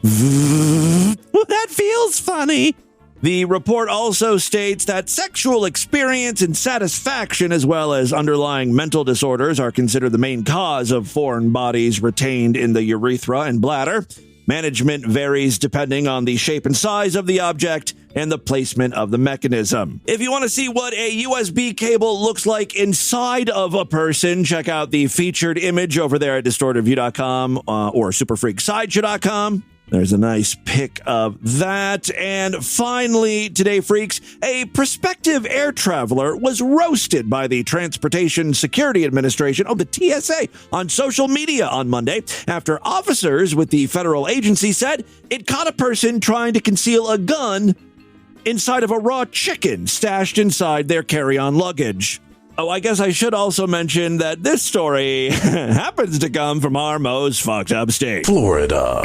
that feels funny. The report also states that sexual experience and satisfaction, as well as underlying mental disorders, are considered the main cause of foreign bodies retained in the urethra and bladder. Management varies depending on the shape and size of the object and the placement of the mechanism. If you want to see what a USB cable looks like inside of a person, check out the featured image over there at distortedview.com or superfreaksideshow.com. There's a nice pic of that. And finally, today, freaks, a prospective air traveler was roasted by the Transportation Security Administration, the TSA, on social media on Monday after officers with the federal agency said it caught a person trying to conceal a gun inside of a raw chicken stashed inside their carry-on luggage. Oh, I guess I should also mention that this story happens to come from our most fucked up state, Florida.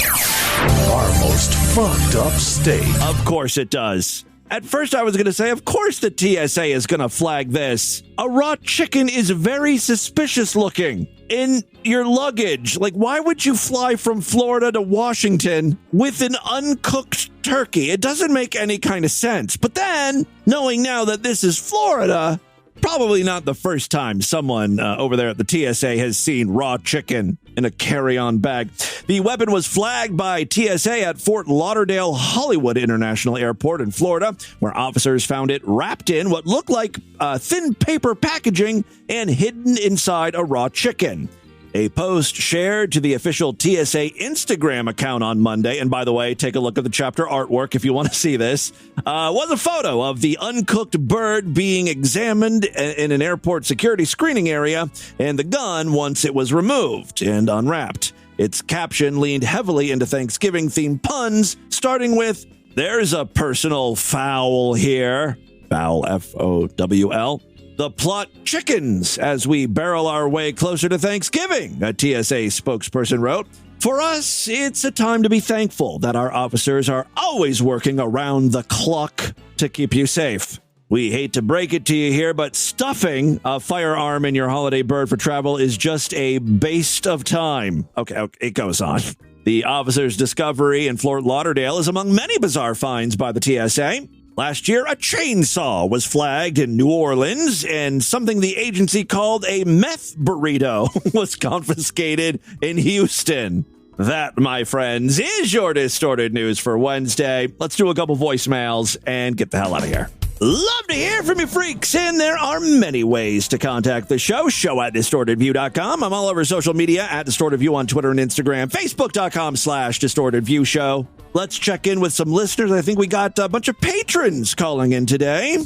Our most fucked up state. Of course it does. At first I was going to say, of course the TSA is going to flag this. A raw chicken is very suspicious looking in your luggage. Like, why would you fly from Florida to Washington with an uncooked turkey? It doesn't make any kind of sense. But then, knowing now that this is Florida, probably not the first time someone over there at the TSA has seen raw chicken. in a carry-on bag. The weapon was flagged by TSA at Fort Lauderdale Hollywood International Airport in Florida, where officers found it wrapped in what looked like thin paper packaging and hidden inside a raw chicken. A post shared to the official TSA Instagram account on Monday, and by the way, take a look at the chapter artwork if you want to see this, was a photo of the uncooked bird being examined in an airport security screening area and the gun once it was removed and unwrapped. Its caption leaned heavily into Thanksgiving-themed puns, starting with, "There's a personal foul here." Foul, F-O-W-L. "The plot chickens as we barrel our way closer to Thanksgiving," a TSA spokesperson wrote. "For us, it's a time to be thankful that our officers are always working around the clock to keep you safe. We hate to break it to you here, but stuffing a firearm in your holiday bird for travel is just a waste of time." Okay, it goes on. The officer's discovery in Fort Lauderdale is among many bizarre finds by the TSA. Last year, a chainsaw was flagged in New Orleans, and something the agency called a meth burrito was confiscated in Houston. That, my friends, is your Distorted News for Wednesday. Let's do a couple voicemails and get the hell out of here. Love to hear from you freaks, and there are many ways to contact the show. Show at DistortedView.com. I'm all over social media at DistortedView on Twitter and Instagram. Facebook.com/DistortedViewShow. Let's check in with some listeners. I think we got a bunch of patrons calling in today.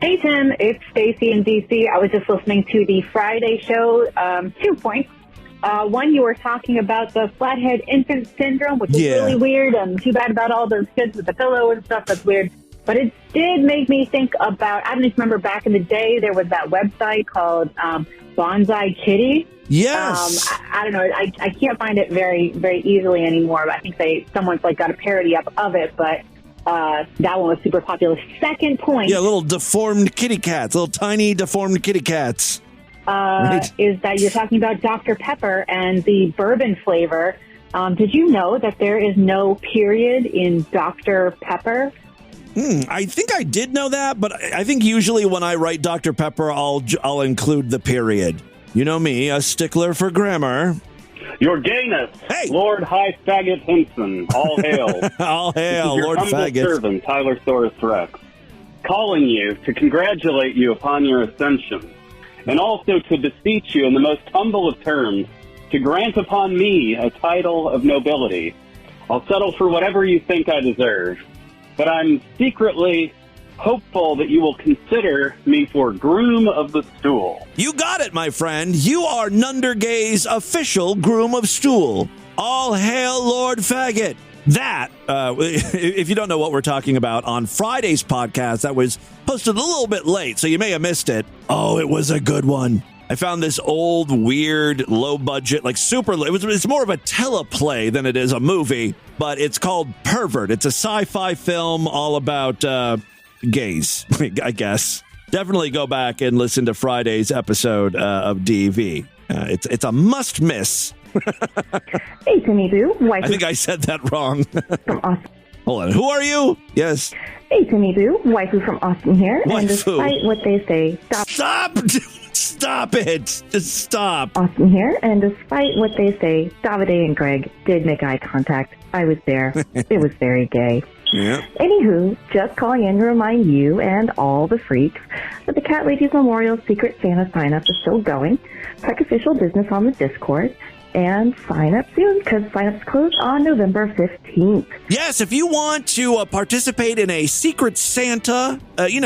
Hey, Tim. It's Stacy in D.C. I was just listening to the Friday show. 2 points. One, you were talking about the flathead infant syndrome, which is really weird, and too bad about all those kids with the pillow and stuff. That's weird. But it did make me think about, I don't just remember back in the day, there was that website called Bonsai Kitty. Yes. I don't know. I can't find it very, very easily anymore. But I think someone's like got a parody up of it. But that one was super popular. Second point. Yeah, little deformed kitty cats, little tiny deformed kitty cats. Right. Is that you're talking about Dr. Pepper and the bourbon flavor. Did you know that there is no period in Dr. Pepper? I think I did know that, but I think usually when I write Dr. Pepper, I'll include the period. You know me, a stickler for grammar. Your gayness, hey! Lord High Faggot Henson, all hail. All hail, Lord Faggot. Your humble servant, Tyler Saurus Rex, calling you to congratulate you upon your ascension, and also to beseech you in the most humble of terms to grant upon me a title of nobility. I'll settle for whatever you think I deserve. But I'm secretly hopeful that you will consider me for groom of the stool. You got it, my friend. You are Nundergay's official groom of stool. All hail Lord Faggot. That, if you don't know what we're talking about, on Friday's podcast, that was posted a little bit late, so you may have missed it. Oh, it was a good one. I found this old, weird, low-budget, like it's more of a teleplay than it is a movie, but it's called Pervert. It's a sci-fi film all about gays, I guess. Definitely go back and listen to Friday's episode of DV. It's a must-miss. Hey, Timmy Boo. I think I said that wrong. From Austin. Hold on. Who are you? Yes. Hey, Timmy Boo. Waifu from Austin here. Waifu. And despite what they say, Stop it. Just stop. Austin here. And despite what they say, Davide and Greg did make eye contact. I was there. It was very gay. Yeah. Anywho, just calling in to remind you and all the freaks that the Cat Ladies Memorial Secret Santa sign-up is still going. Check official business on the Discord. And sign up soon, because sign-ups close on November 15th. Yes, if you want to participate in a Secret Santa,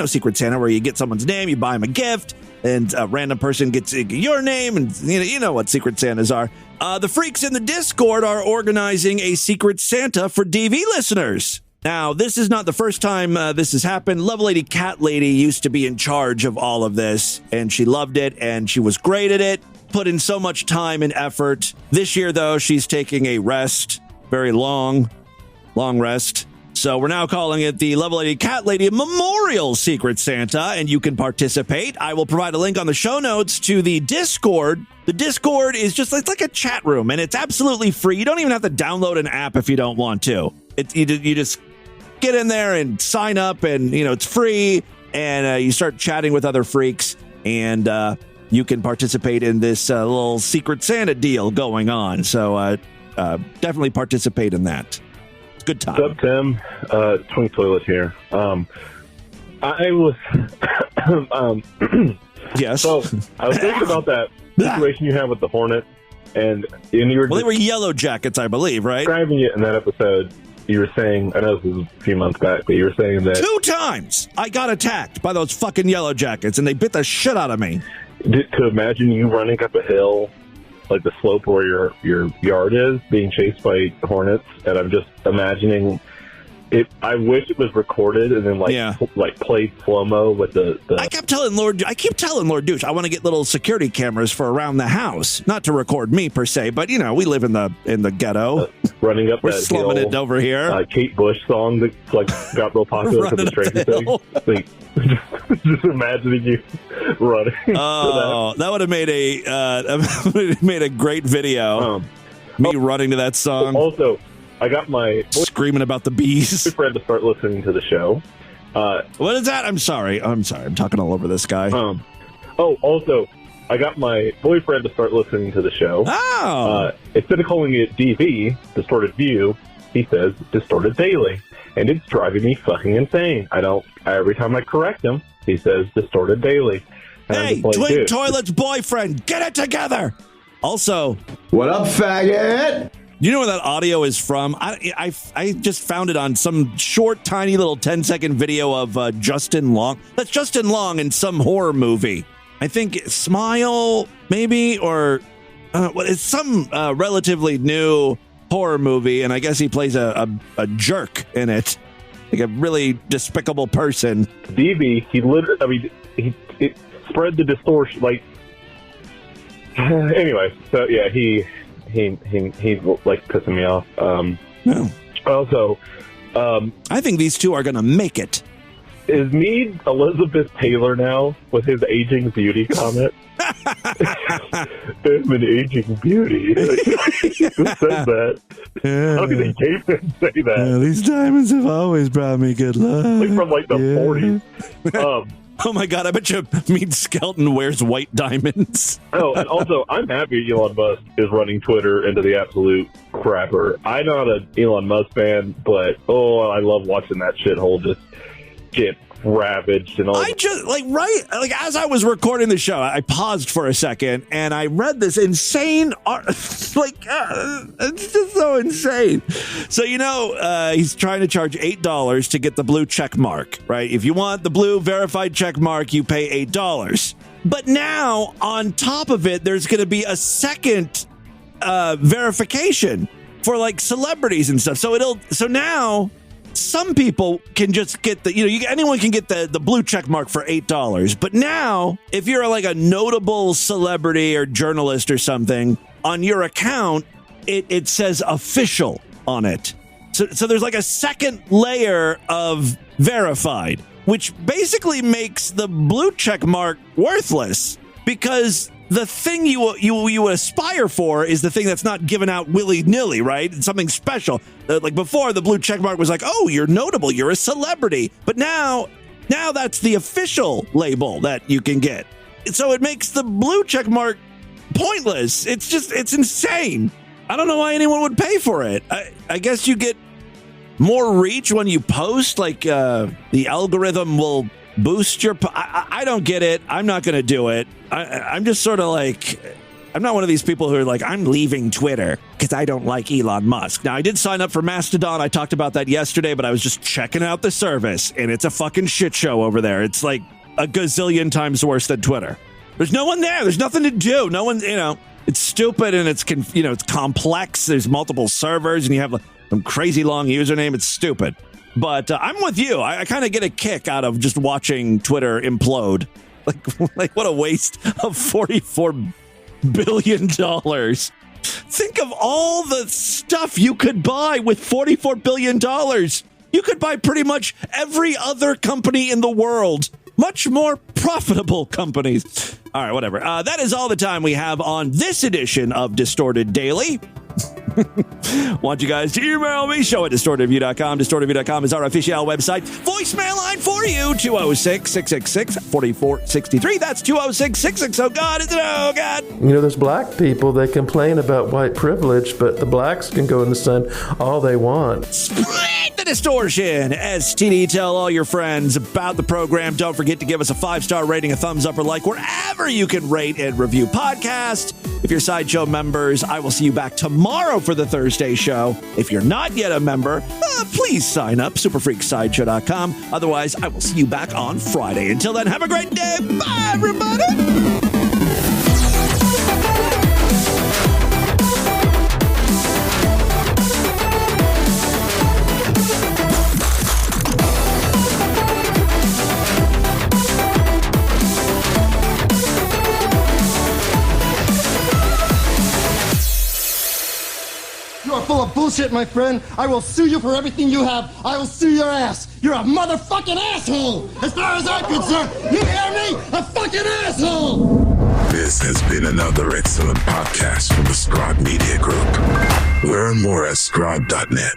Secret Santa, where you get someone's name, you buy them a gift, and a random person gets your name, and you know what Secret Santas are. The freaks in the Discord are organizing a Secret Santa for DV listeners. Now, this is not the first time this has happened. Love Lady Cat Lady used to be in charge of all of this, and she loved it, and she was great at it. Put in so much time and effort. This year, though, she's taking a rest, very long rest. So we're now calling it the Love Lady Cat Lady Memorial Secret Santa, and you can participate. I will provide a link on the show notes to the Discord. The Discord is it's like a chat room, and it's absolutely free. You don't even have to download an app if you don't want to. You just get in there and sign up, and it's free, and you start chatting with other freaks, and you can participate in this little Secret Santa deal going on. So definitely participate in that. It's a good time. What's up, Tim? Twink Toilet here. I was... yes. So I was thinking about that situation you had with the Hornet, and you were... Well, they were yellow jackets, I believe, right? Describing it in that episode, you were saying, I know this was a few months back, but you were saying that... 2 times I got attacked by those fucking yellow jackets, and they bit the shit out of me. To imagine you running up a hill, like the slope where your yard is, being chased by hornets, and I'm just imagining it. I wish it was recorded and then played slow-mo with the... I keep telling Lord Douche I want to get little security cameras for around the house, not to record me per se, but we live in the ghetto. Running up We're that slumming hill, it over here. Kate Bush song that got real popular for the Stranger Things. Just imagining you running. Oh, that would have made a great video. Me running to that song. Also, I got my screaming about the bees. Boyfriend to start listening to the show. What is that? I'm sorry. I'm talking all over this guy. Also, I got my boyfriend to start listening to the show. Oh. Instead of calling it DV, Distorted View, he says Distorted Daily. And it's driving me fucking insane. Every time I correct him, he says Distorted Daily. And hey, Twink Toilet's boyfriend, get it together! Also, what up, faggot? You know where that audio is from? I just found it on some short, tiny little 10-second video of Justin Long. That's Justin Long in some horror movie. I think Smile, maybe, or it's some relatively new horror movie, and I guess he plays a jerk in it, like a really despicable person. DB, he spread the distortion, anyway, so yeah, he's pissing me off. Also, I think these two are gonna make it. Is Meade Elizabeth Taylor now with his aging beauty comment? I'm an aging beauty. Who said that? How did he came and say that? Yeah, these diamonds have always brought me good luck. From the 40s. Oh my God, I bet you Meade Skelton wears white diamonds. Oh, and also, I'm happy Elon Musk is running Twitter into the absolute crapper. I'm not an Elon Musk fan, but I love watching that shithole just get ravaged and all. I just as I was recording the show, I paused for a second and I read this insane it's just so insane. So he's trying to charge $8 to get the blue check mark, right? If you want the blue verified check mark, you pay $8. But now on top of it, there's going to be a second verification for celebrities and stuff. So now some people can just get anyone can get the blue check mark for $8. But now, if you're a notable celebrity or journalist or something, on your account, it says official on it. So there's a second layer of verified, which basically makes the blue check mark worthless because the thing you aspire for is the thing that's not given out willy-nilly, right? It's something special. Like before, the blue check mark was oh, you're notable, you're a celebrity. But now that's the official label that you can get. So it makes the blue check mark pointless. It's insane. I don't know why anyone would pay for it. I guess you get more reach when you post, the algorithm will boost your... I don't get it. I'm not going to do it. I'm just sort of I'm not one of these people who are I'm leaving Twitter because I don't like Elon Musk. Now, I did sign up for Mastodon. I talked about that yesterday, but I was just checking out the service, and it's a fucking shit show over there. It's a gazillion times worse than Twitter. There's no one there. There's nothing to do. No one, it's stupid, and it's complex. There's multiple servers, and you have some crazy long username. It's stupid. But I'm with you. I kind of get a kick out of just watching Twitter implode. What a waste of $44 billion. Think of all the stuff you could buy with $44 billion. You could buy pretty much every other company in the world. Much more profitable companies. All right, whatever. That is all the time we have on this edition of Distorted Daily. Want you guys to email me, show at distortedview.com. Distortedview.com is our official website. Voicemail line for you, 206-666-4463. That's 206-66. Oh, God, is it? Oh, God. You know, there's black people, they complain about white privilege, but the blacks can go in the sun all they want. Spread the distortion. STD, tell all your friends about the program. Don't forget to give us a 5-star rating, a thumbs up or like, wherever you can rate and review podcast. If you're Sideshow members, I will see you back tomorrow for the Thursday show. If you're not yet a member, please sign up, superfreaksideshow.com. Otherwise, I will see you back on Friday. Until then, have a great day. Bye, everybody. You are full of bullshit, my friend. I will sue you for everything you have. I will sue your ass. You're a motherfucking asshole. As far as I'm concerned, you hear me? A fucking asshole. This has been another excellent podcast from the Scribe Media Group. Learn more at scribe.net.